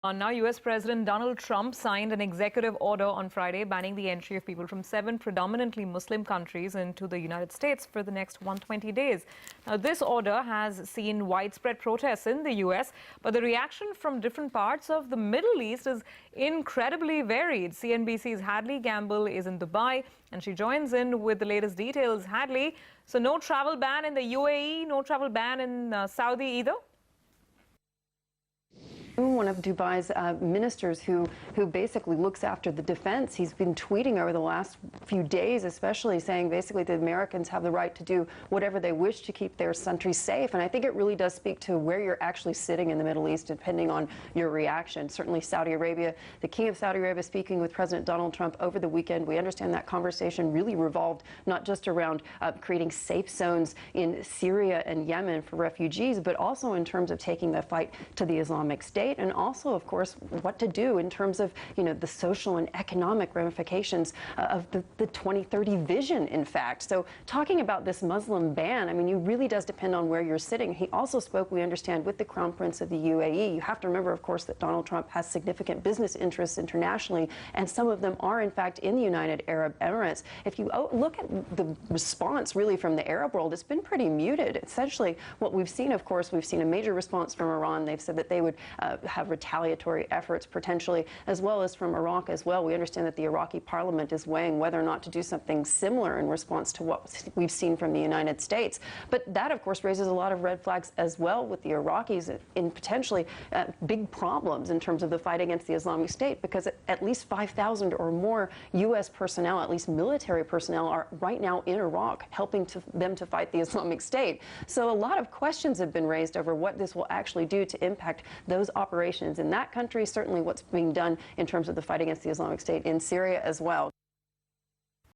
Now, U.S. President Donald Trump signed an executive order on Friday banning the entry of people from 7 predominantly Muslim countries into the United States for the next 120 days. Now, this order has seen widespread protests in the U.S., but the reaction from different parts of the Middle East is incredibly varied. CNBC's Hadley Gamble is in Dubai, and she joins in with the latest details. Hadley, so no travel ban in the UAE, no travel ban in Saudi either? One of Dubai's ministers who basically looks after the defense, he's been tweeting over the last few days, especially saying basically the Americans have the right to do whatever they wish to keep their country safe. And I think it really does speak to where you're actually sitting in the Middle East, depending on your reaction. Certainly Saudi Arabia, the King of Saudi Arabia speaking with President Donald Trump over the weekend. We understand that conversation really revolved not just around creating safe zones in Syria and Yemen for refugees, but also in terms of taking the fight to the Islamic State. And also, of course, what to do in terms of, the social and economic ramifications of the 2030 vision, in fact. So talking about this Muslim ban, I mean, it really does depend on where you're sitting. He also spoke, we understand, with the Crown Prince of the UAE. You have to remember, of course, that Donald Trump has significant business interests internationally, and some of them are, in fact, in the United Arab Emirates. If you look at the response, really, from the Arab world, it's been pretty muted. Essentially, what we've seen, of course, we've seen a major response from Iran. They've said that they would have retaliatory efforts potentially, as well as from Iraq as well. We understand that the Iraqi parliament is weighing whether or not to do something similar in response to what we've seen from the United States. But that, of course, raises a lot of red flags as well with the Iraqis in potentially big problems in terms of the fight against the Islamic State, because at least 5,000 or more U.S. personnel, at least military personnel, are right now in Iraq helping them to fight the Islamic State. So a lot of questions have been raised over what this will actually do to impact those operations in that country, certainly what's being done in terms of the fight against the Islamic State in Syria as well.